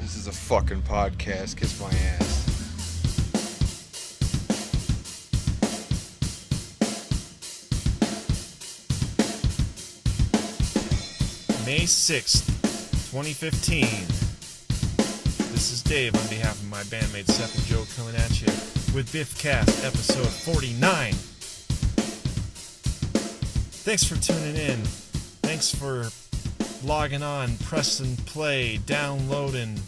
This is a fucking podcast. Kiss my ass. May 6th, 2015. This is Dave on behalf of my bandmates Seth and Joe coming at you with Biffcast episode 49. Thanks for tuning in. Thanks for logging on, pressing play, downloading,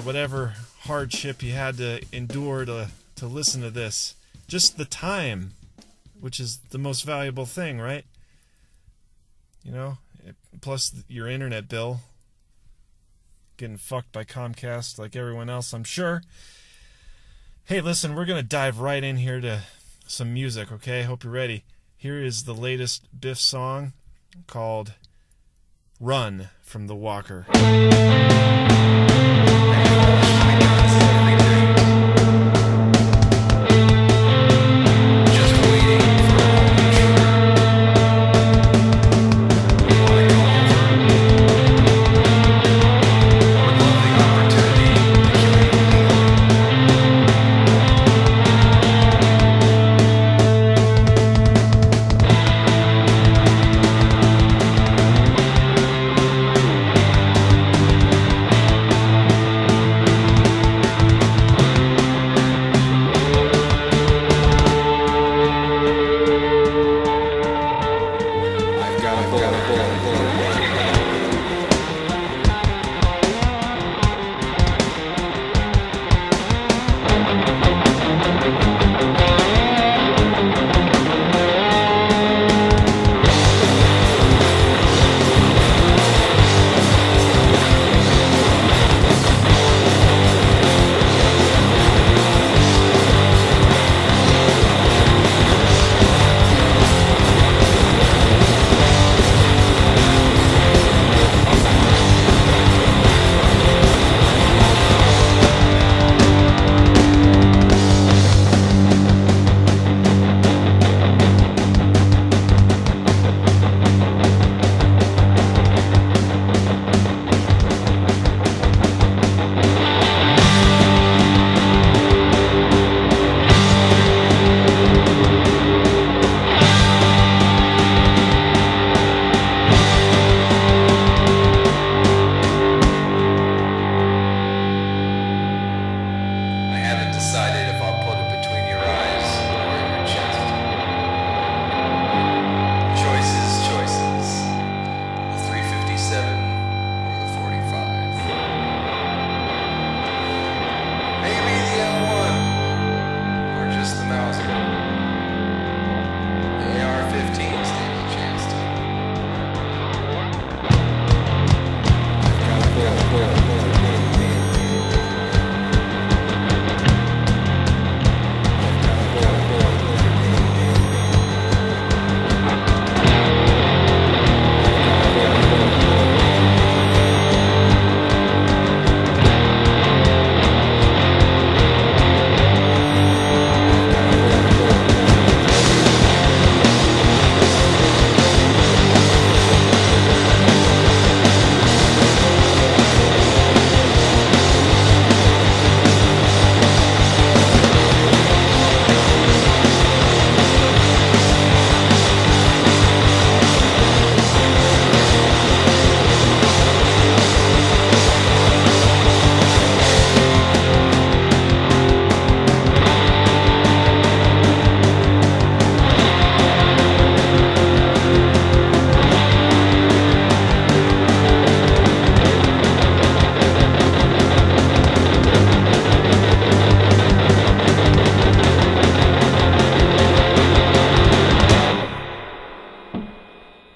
whatever hardship you had to endure to listen to this. Just the time, which is the most valuable thing, right? You know, plus your internet bill. Getting fucked by Comcast like everyone else, I'm sure. Hey, listen, we're going to dive right in here to some music, okay? Hope you're ready. Here is the latest Biff song called Run from the Walker.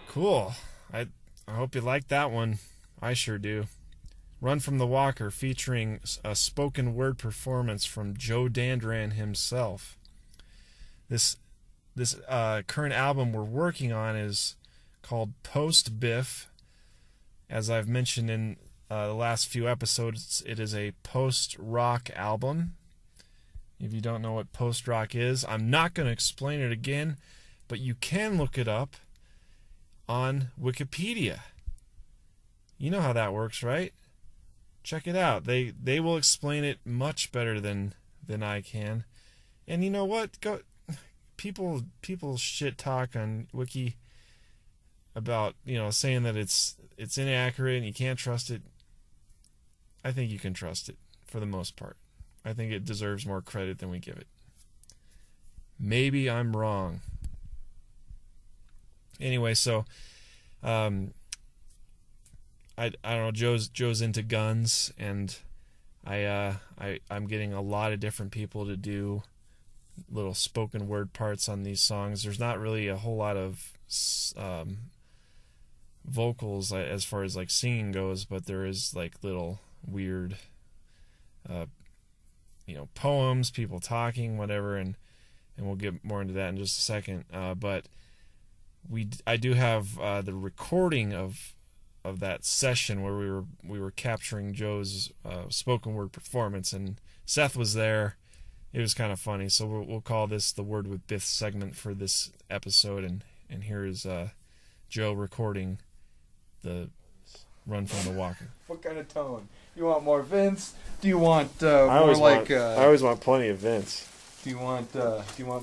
Cool. I hope you like that one. I sure do. Run from the Walker, featuring a spoken word performance from Joe Dandran himself. This current album we're working on is called Post Biff. As I've mentioned in the last few episodes, it is a post-rock album. If you don't know what post-rock is, I'm not going to explain it again, but you can look it up on Wikipedia. You know how that works, right? check it out. They will explain it much better than I can. And you know what? People shit talk on Wiki about, saying that it's inaccurate and you can't trust it. I think you can trust it for the most part. I think it deserves more credit than we give it. Maybe I'm wrong. Anyway, so I don't know. Joe's into guns, and I'm getting a lot of different people to do little spoken word parts on these songs. There's not really a whole lot of vocals as far as like singing goes, but there is like little weird poems, people talking, whatever, and we'll get more into that in just a second. But I do have the recording of that session where we were capturing Joe's spoken word performance, and Seth was there. It was kind of funny, so we'll call this the Word with Biff segment for this episode, and here is Joe recording the Run from the Walker. What kind of tone? You want more Vince? Do you want I always want plenty of Vince. Do you want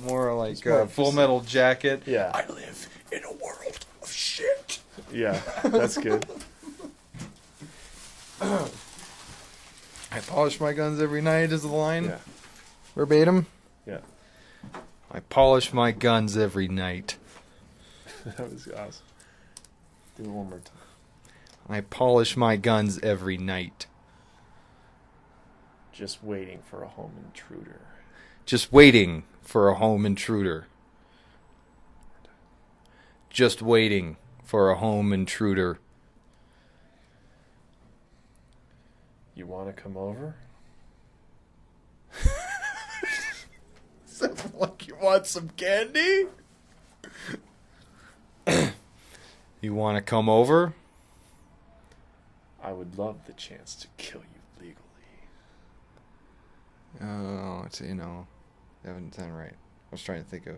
more like more Full Metal Jacket? Yeah. I live in a world of shit. Yeah, that's good. I polish my guns every night is the line. Yeah. Verbatim? Yeah. I polish my guns every night. That was awesome. Do it one more time. I polish my guns every night. Just waiting for a home intruder. Just waiting for a home intruder. Just waiting for a home intruder. You want to come over? Sounds like you want some candy? You want to come over? I would love the chance to kill you legally. Oh, that wouldn't sound right. I was trying to think of...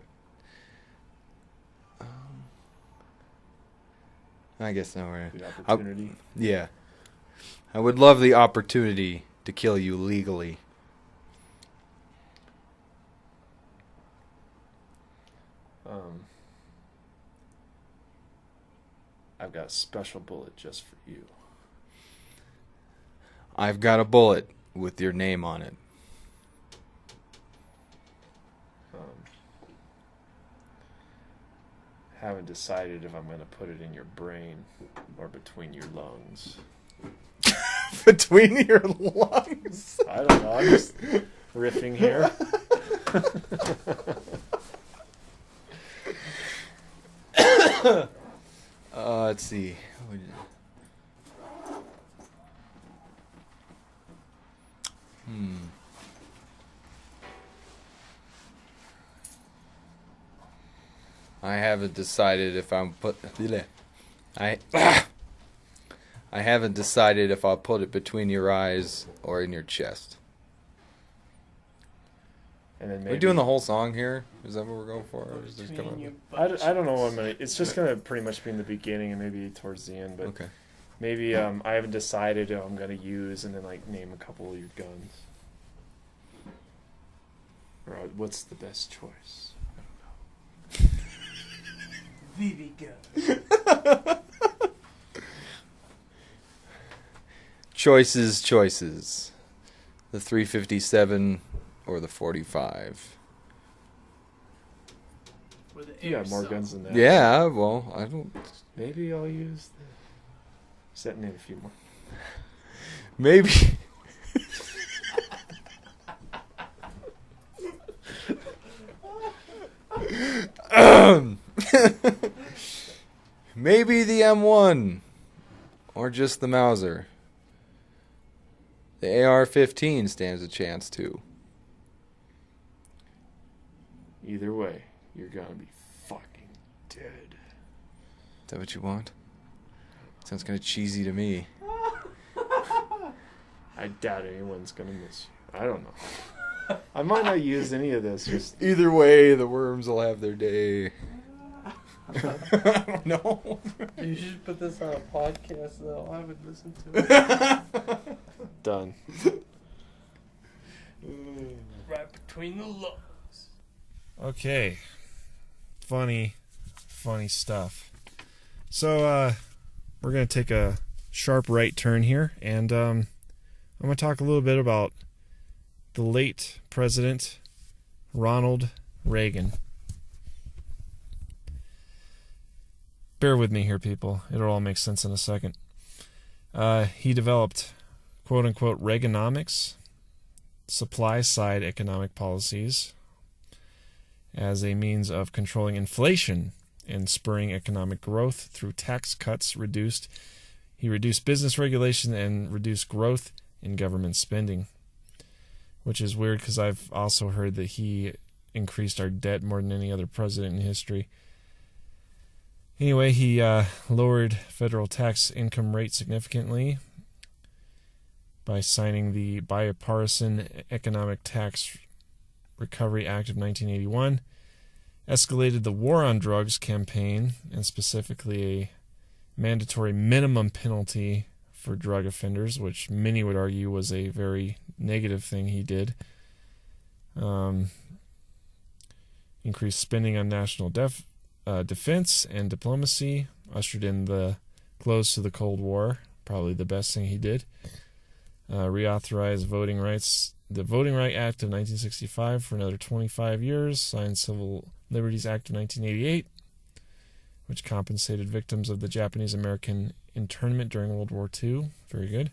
I guess no. The opportunity? Yeah. I would love the opportunity to kill you legally. I've got a special bullet just for you. I've got a bullet with your name on it. Haven't decided if I'm going to put it in your brain or between your lungs. Between your lungs? I don't know. I'm just riffing here. Let's see. I haven't decided if I'm I haven't decided if I'll put it between your eyes or in your chest. And then maybe we're doing the whole song here? Is that what we're going for? Or is this I don't know what I'm going to... It's just going to pretty much be in the beginning and maybe towards the end. But okay. Maybe I haven't decided who I'm going to use, and then like name a couple of your guns. Or what's the best choice? I don't know. BB gun. Choices. The 357 or the 45. You got more guns than that. Yeah, well, I don't... Maybe I'll use the... Setting in a few more. Maybe... Maybe the M1 or just the Mauser. The AR-15 stands a chance too. Either way, you're gonna be fucking dead. Is that what you want? Sounds kind of cheesy to me. I doubt anyone's gonna miss you. I don't know. I might not use any of this. Just either way, the worms will have their day. I don't know. You should put this on a podcast, though. I would listen to it. Done. Right between the lungs. Okay. Funny stuff. So, we're going to take a sharp right turn here, and I'm going to talk a little bit about the late President Ronald Reagan. Bear with me here, people. It'll all make sense in a second. He developed, quote-unquote, Reaganomics, supply-side economic policies, as a means of controlling inflation and spurring economic growth through tax cuts. He reduced business regulation and reduced growth in government spending, which is weird because I've also heard that he increased our debt more than any other president in history. Anyway, he lowered federal tax income rate significantly by signing the Bipartisan Economic Tax Recovery Act of 1981, escalated the War on Drugs campaign, and specifically a mandatory minimum penalty for drug offenders, which many would argue was a very negative thing he did. Increased spending on national defense and diplomacy, ushered in the close to the Cold War, probably the best thing he did. Reauthorized voting rights, the Voting Right Act of 1965 for another 25 years, signed Civil Liberties Act of 1988, which compensated victims of the Japanese-American internment during World War II. Very good.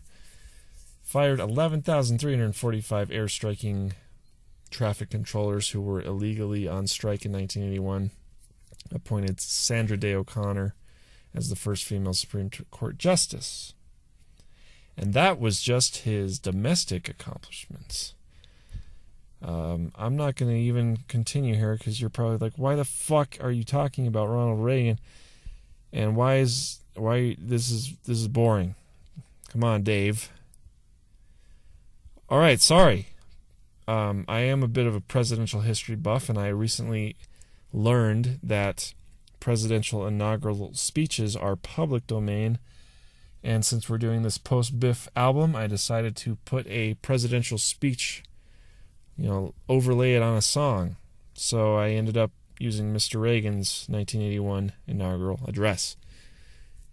Fired 11,345 airstriking traffic controllers who were illegally on strike in 1981. Appointed Sandra Day O'Connor as the first female Supreme Court Justice. And that was just his domestic accomplishments. I'm not going to even continue here because you're probably like, why the fuck are you talking about Ronald Reagan? And why this is boring. Come on, Dave. All right, sorry. I am a bit of a presidential history buff, and I recently learned that presidential inaugural speeches are public domain. And since we're doing this post-Biff album, I decided to put a presidential speech, overlay it on a song. So I ended up using Mr. Reagan's 1981 inaugural address.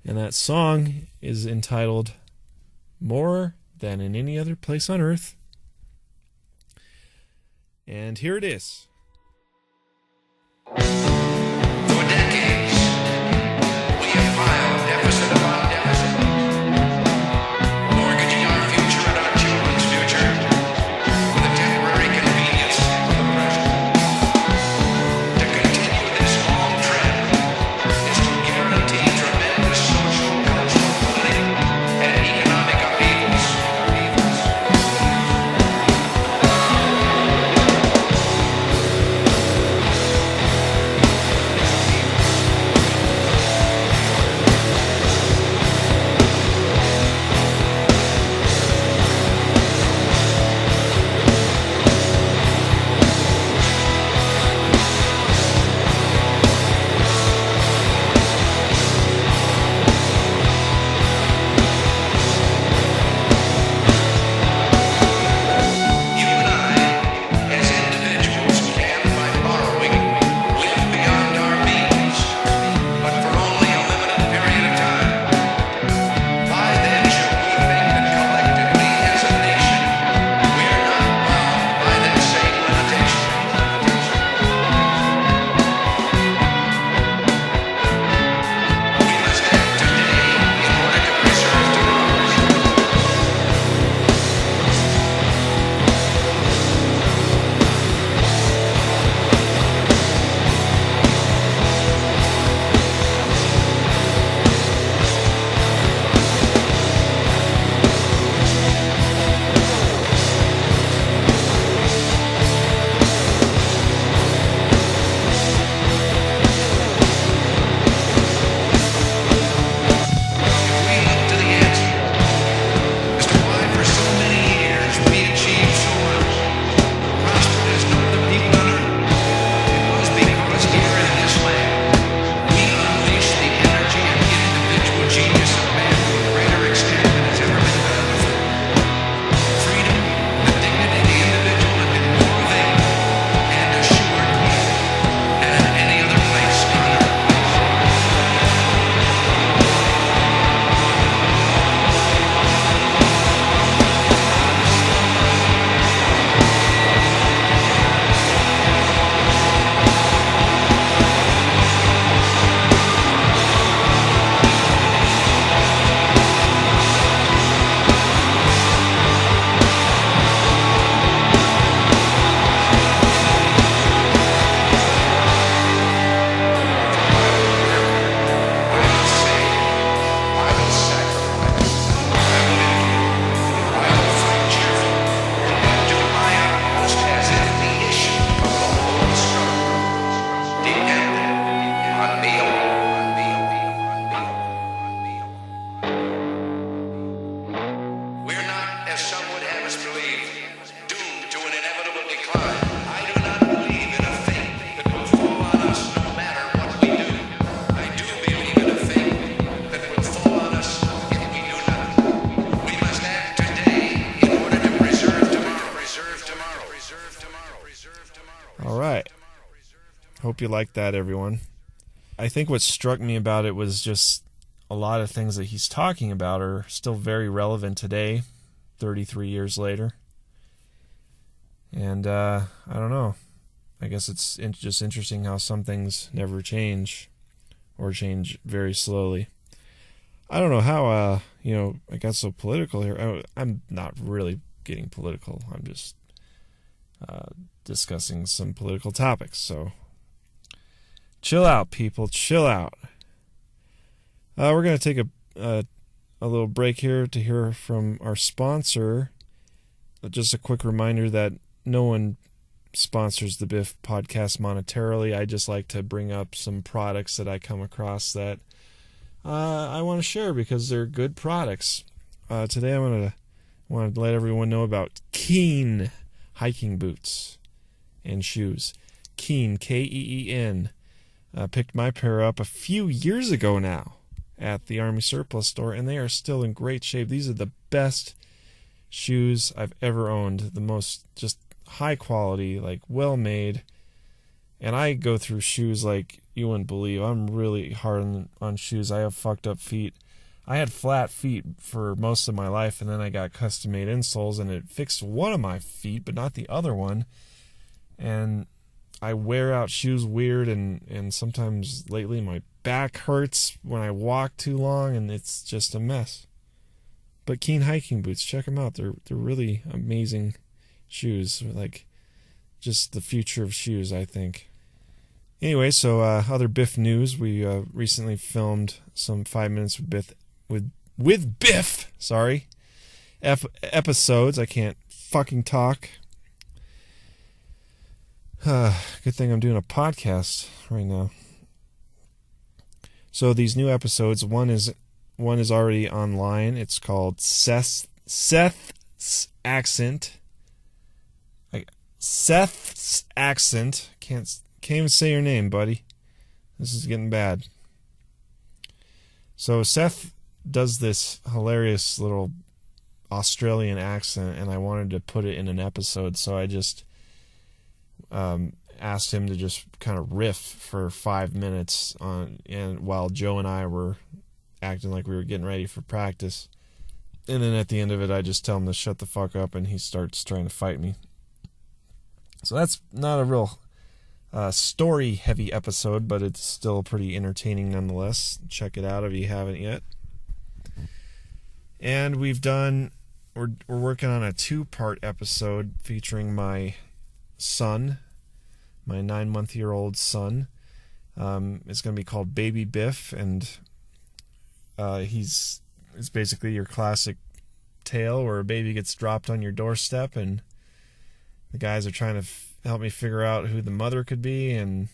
And that song is entitled More Than in Any Other Place on Earth. And here it is. For decades, we have piled deficit upon deficit, mortgaging our future and our children's future with the temporary convenience of the present. To continue this long trend is to guarantee tremendous social, cultural, political, and economic upheavals. hope you liked that, everyone. I think what struck me about it was just a lot of things that he's talking about are still very relevant today, 33 years later. And I don't know. I guess it's just interesting how some things never change, or change very slowly. I don't know how, I got so political here. I'm not really getting political. I'm just discussing some political topics. So chill out, people. Chill out. We're going to take a little break here to hear from our sponsor. Just a quick reminder that no one sponsors the Biff podcast monetarily. I just like to bring up some products that I come across that I want to share because they're good products. Today I want to let everyone know about Keen hiking boots and shoes. Keen, Keen. Picked my pair up a few years ago now at the Army Surplus store, and they are still in great shape. These are the best shoes I've ever owned. The most just high quality, like well made. And I go through shoes like you wouldn't believe. I'm really hard on shoes. I have fucked up feet. I had flat feet for most of my life, and then I got custom made insoles, and it fixed one of my feet, but not the other one. And I wear out shoes weird, and sometimes lately my back hurts when I walk too long, and it's just a mess. But Keen hiking boots, check them out. They're really amazing shoes, like just the future of shoes, I think. Anyway, so other Biff news. We recently filmed some 5 minutes with Biff. Sorry, episodes. I can't fucking talk. Good thing I'm doing a podcast right now. So these new episodes, one is already online. It's called Seth's Accent. Seth's Accent. Can't even say your name, buddy. This is getting bad. So Seth does this hilarious little Australian accent, and I wanted to put it in an episode, so I just asked him to just kind of riff for 5 minutes and while Joe and I were acting like we were getting ready for practice. And then at the end of it, I just tell him to shut the fuck up, and he starts trying to fight me. So that's not a real story-heavy episode, but it's still pretty entertaining nonetheless. Check it out if you haven't yet. And we're working on a 2-part episode featuring my son, my 9-month-old son. It's going to be called Baby Biff, and it's basically your classic tale where a baby gets dropped on your doorstep, and the guys are trying to help me figure out who the mother could be, and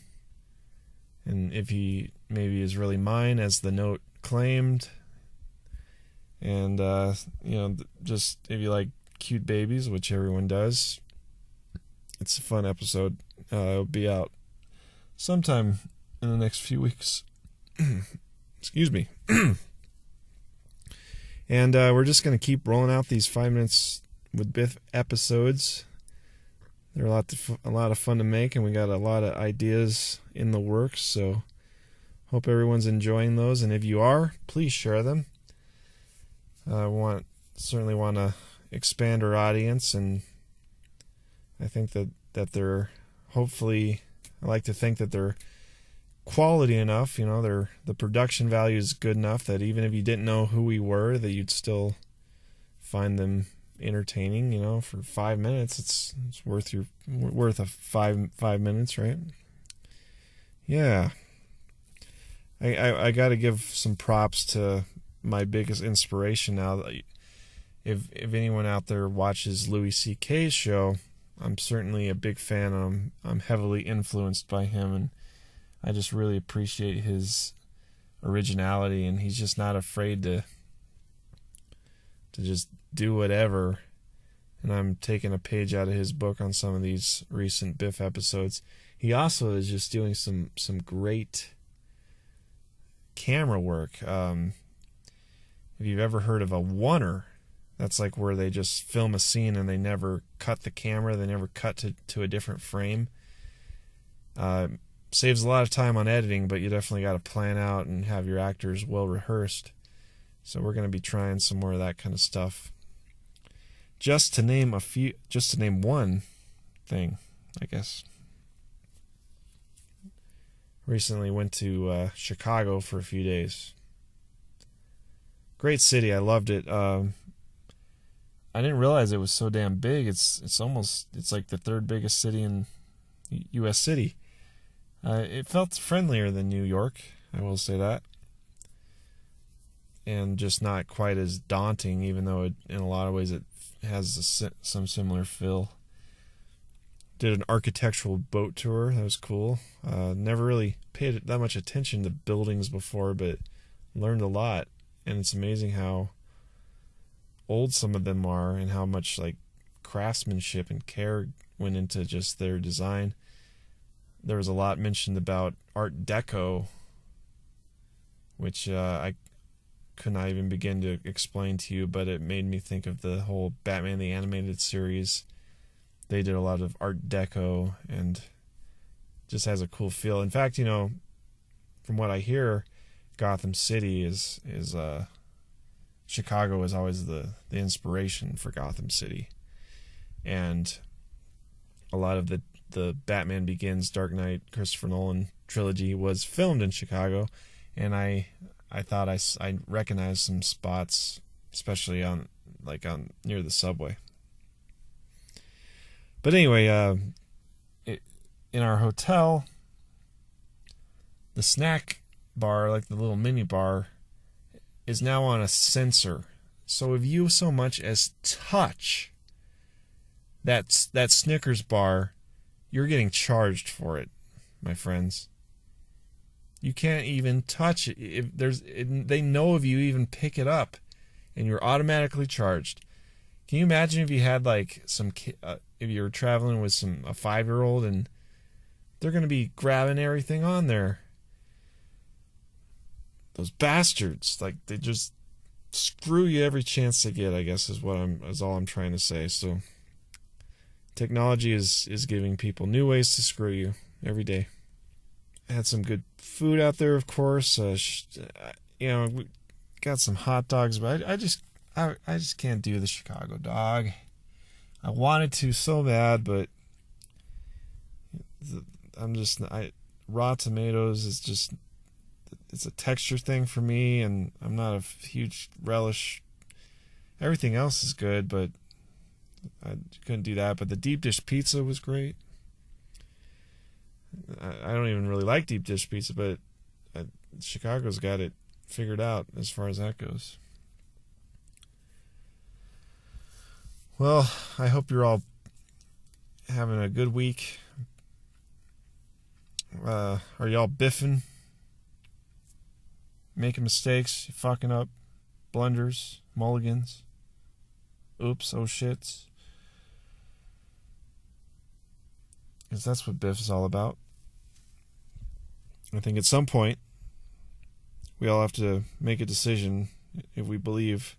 if he maybe is really mine, as the note claimed. And just if you like cute babies, which everyone does, it's a fun episode. It'll be out sometime in the next few weeks. Excuse me. And we're just going to keep rolling out these 5 minutes with Biff episodes. They're a lot of fun to make, and we got a lot of ideas in the works, so hope everyone's enjoying those. And if you are, please share them. Certainly want to expand our audience, and I think that they're hopefully, I like to think that they're quality enough, the production value is good enough that even if you didn't know who we were, that you'd still find them entertaining. For 5 minutes, it's worth a five minutes, right? Yeah. I got to give some props to my biggest inspiration now. If anyone out there watches Louis C.K.'s show, I'm certainly a big fan, and I'm heavily influenced by him, and I just really appreciate his originality, and he's just not afraid to just do whatever. And I'm taking a page out of his book on some of these recent Biff episodes. He also is just doing some great camera work. If you've ever heard of a oneer, that's like where they just film a scene and they never cut the camera, they never cut to a different frame. saves a lot of time on editing, but you definitely got to plan out and have your actors well rehearsed. So we're going to be trying some more of that kind of stuff. Just to name one thing, I guess. Recently went to Chicago for a few days. Great city, I loved it. I didn't realize it was so damn big. It's like the third biggest city in U.S. city. It felt friendlier than New York, I will say that. And just not quite as daunting, even though in a lot of ways it has some similar feel. Did an architectural boat tour. That was cool. Never really paid that much attention to buildings before, but learned a lot. And it's amazing how old some of them are and how much like craftsmanship and care went into just their design. There was a lot mentioned about Art Deco, which I could not even begin to explain to you, but it made me think of the whole Batman the Animated Series. They did a lot of Art Deco and just has a cool feel. In fact, from what I hear, Gotham City is Chicago is always the inspiration for Gotham City. And a lot of the Batman Begins, Dark Knight, Christopher Nolan trilogy was filmed in Chicago, and I thought I recognized some spots, especially on near the subway. But anyway, in our hotel, the snack bar, like the little mini bar, is now on a sensor. So if you so much as touch that Snickers bar, you're getting charged for it, my friends. You can't even touch it. They know if you even pick it up, and you're automatically charged. Can you imagine if you had like if you were traveling with a 5-year-old and they're going to be grabbing everything on there? Those bastards, like, they just screw you every chance they get, I guess is all I'm trying to say. So technology is giving people new ways to screw you every day. I had some good food out there, of course. We got some hot dogs, but I just can't do the Chicago dog. I wanted to so bad, but raw tomatoes is just, it's a texture thing for me, and I'm not a huge relish. Everything else is good, but I couldn't do that. But the deep dish pizza was great. I don't even really like deep dish pizza, but Chicago's got it figured out as far as that goes. Well, I hope you're all having a good week. Are y'all biffing? Making mistakes? You fucking up? Blunders? Mulligans? Oops, oh shits? Because that's what Biff is all about. I think at some point we all have to make a decision if we believe.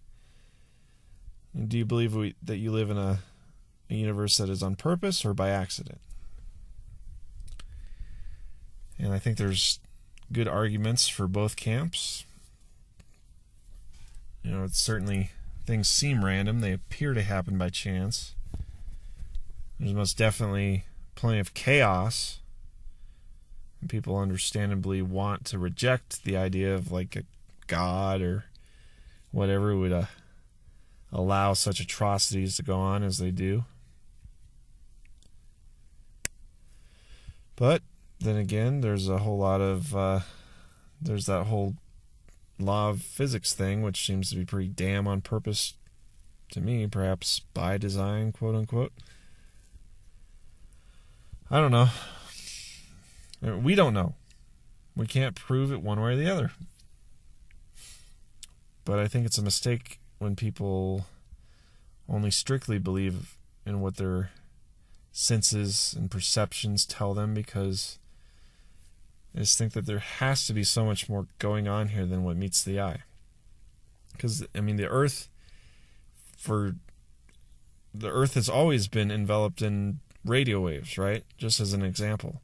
And do you believe that you live in a universe that is on purpose or by accident? And I think there's good arguments for both camps. It's certainly, things seem random. They appear to happen by chance. There's most definitely plenty of chaos. And people understandably want to reject the idea of like a God or whatever would allow such atrocities to go on as they do. But then again, there's a whole lot of there's that whole law of physics thing, which seems to be pretty damn on purpose to me, perhaps by design, quote unquote. I don't know. We don't know. We can't prove it one way or the other. But I think it's a mistake when people only strictly believe in what their senses and perceptions tell them, because I just think that there has to be so much more going on here than what meets the eye. Because, the Earth has always been enveloped in radio waves, right? Just as an example.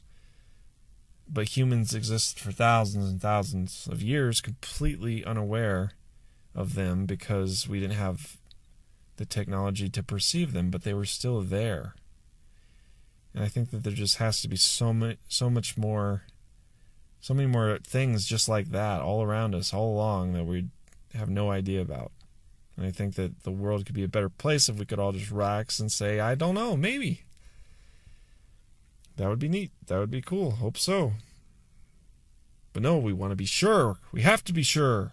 but humans exist for thousands and thousands of years completely unaware of them because we didn't have the technology to perceive them, but they were still there. And I think that there just has to be so many more things just like that all around us, all along, that we have no idea about. And I think that the world could be a better place if we could all just relax and say, I don't know, maybe. That would be neat. That would be cool. Hope so. But no, we want to be sure. We have to be sure.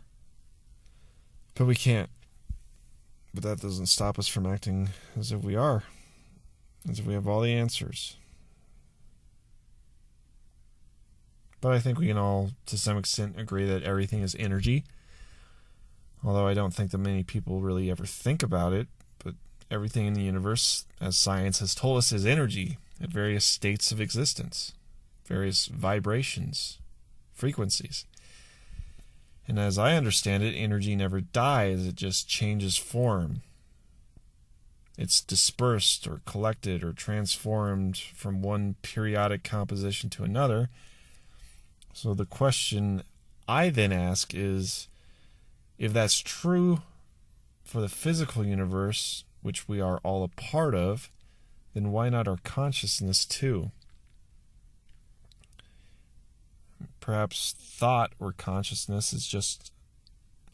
But we can't. But that doesn't stop us from acting as if we are. As if we have all the answers. But I think we can all, to some extent, agree that everything is energy. Although I don't think that many people really ever think about it. But everything in the universe, as science has told us, is energy at various states of existence, various vibrations, frequencies. And as I understand it, energy never dies, it just changes form. It's dispersed or collected or transformed from one periodic composition to another. So the question I then ask is, if that's true for the physical universe, which we are all a part of, then why not our consciousness too? Perhaps thought or consciousness is just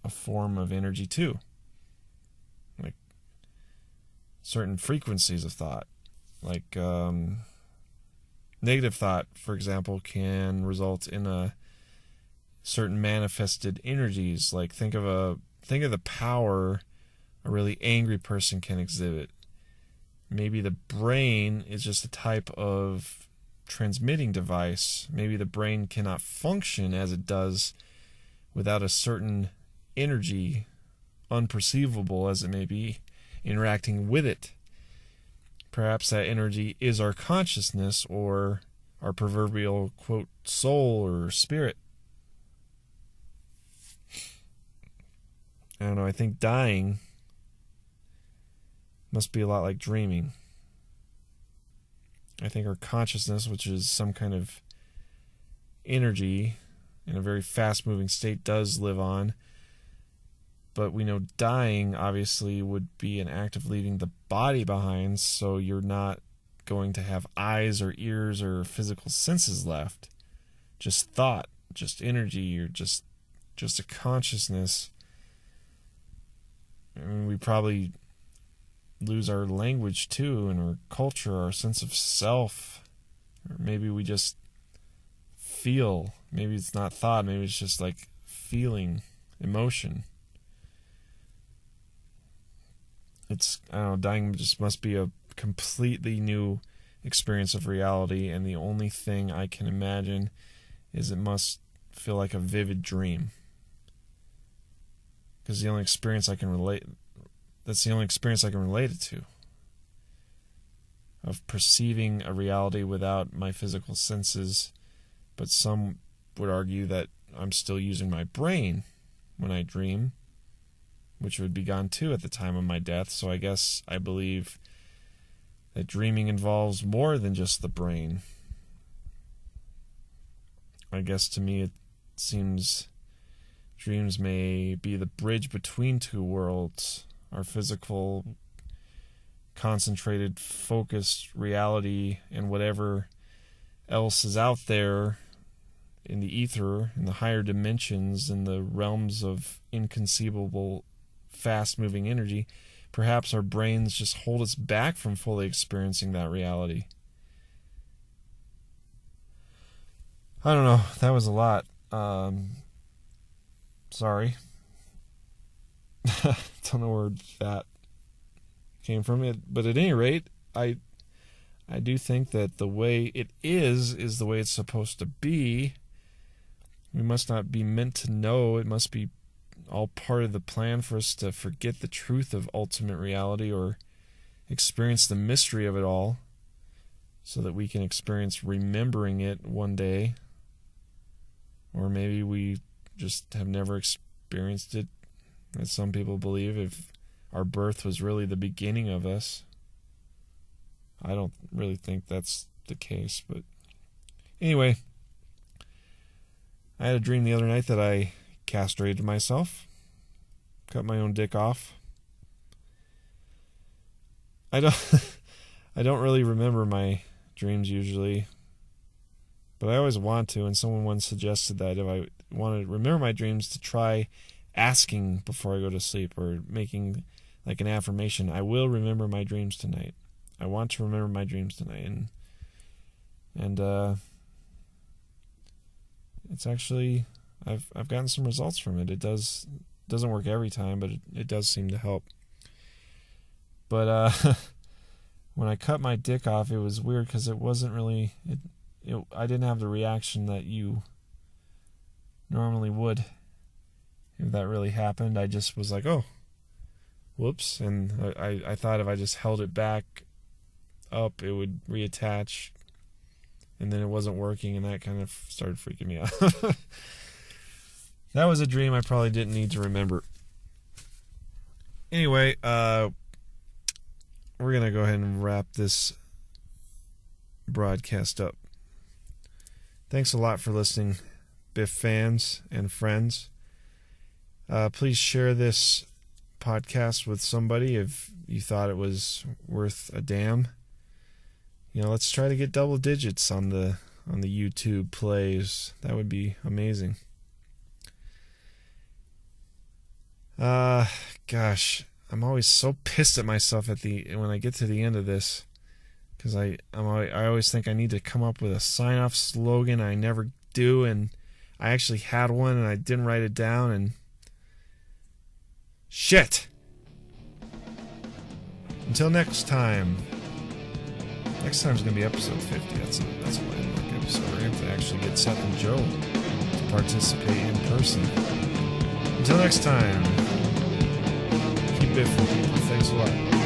a form of energy too. Like certain frequencies of thought. Like negative thought, for example, can result in a certain manifested energies. Like think of the power a really angry person can exhibit. Maybe the brain is just a type of transmitting device. Maybe the brain cannot function as it does without a certain energy, unperceivable as it may be, interacting with it. Perhaps that energy is our consciousness or our proverbial, quote, soul or spirit. I don't know, I think dying must be a lot like dreaming. I think our consciousness, which is some kind of energy in a very fast-moving state, does live on. But we know dying, obviously, would be an act of leaving the body behind, so you're not going to have eyes or ears or physical senses left. Just thought, just energy, or just a consciousness. I mean, we probably lose our language too, and our culture, our sense of self. Or maybe we just feel. Maybe it's not thought, maybe it's just like feeling, emotion. I don't know, dying just must be a completely new experience of reality, and the only thing I can imagine is it must feel like a vivid dream. Because the only experience I can relate, that's the only experience I can relate it to. Of perceiving a reality without my physical senses, but some would argue that I'm still using my brain when I dream, which would be gone too at the time of my death. So I guess I believe that dreaming involves more than just the brain. I guess to me it seems dreams may be the bridge between two worlds, our physical, concentrated, focused reality and whatever else is out there in the ether, in the higher dimensions, in the realms of inconceivable, fast-moving energy. Perhaps our brains just hold us back from fully experiencing that reality. I don't know. That was a lot. Sorry. Don't know where that came from. But at any rate, I do think that the way it is the way it's supposed to be. We must not be meant to know. It must be all part of the plan for us to forget the truth of ultimate reality or experience the mystery of it all so that we can experience remembering it one day. Or maybe we just have never experienced it, as some people believe, if our birth was really the beginning of us. I don't really think that's the case, but anyway, I had a dream the other night that I castrated myself, cut my own dick off. I don't really remember my dreams usually, but I always want to, and someone once suggested that if I want to remember my dreams, to try asking before I go to sleep, or making like an affirmation. I will remember my dreams tonight. I want to remember my dreams tonight. And it's actually, I've gotten some results from it. It doesn't work every time, but it does seem to help. But when I cut my dick off, it was weird because it wasn't really, I didn't have the reaction that you normally would if that really happened. I just was like, oh, whoops. And I thought if I just held it back up, it would reattach. And then it wasn't working, and that kind of started freaking me out. That was a dream I probably didn't need to remember. Anyway, we're going to go ahead and wrap this broadcast up. Thanks a lot for listening, Biff fans and friends. Please share this podcast with somebody if you thought it was worth a damn. Let's try to get double digits on the YouTube plays. That would be amazing. Gosh, I'm always so pissed at myself when I get to the end of this, because I always think I need to come up with a sign-off slogan. I never do, and I actually had one and I didn't write it down, and shit. Until next time. Next time's gonna be episode 50. That's a landmark episode. We're gonna have to actually get Seth and Joe to participate in person. Until next time, keep biffing people. Thanks a lot.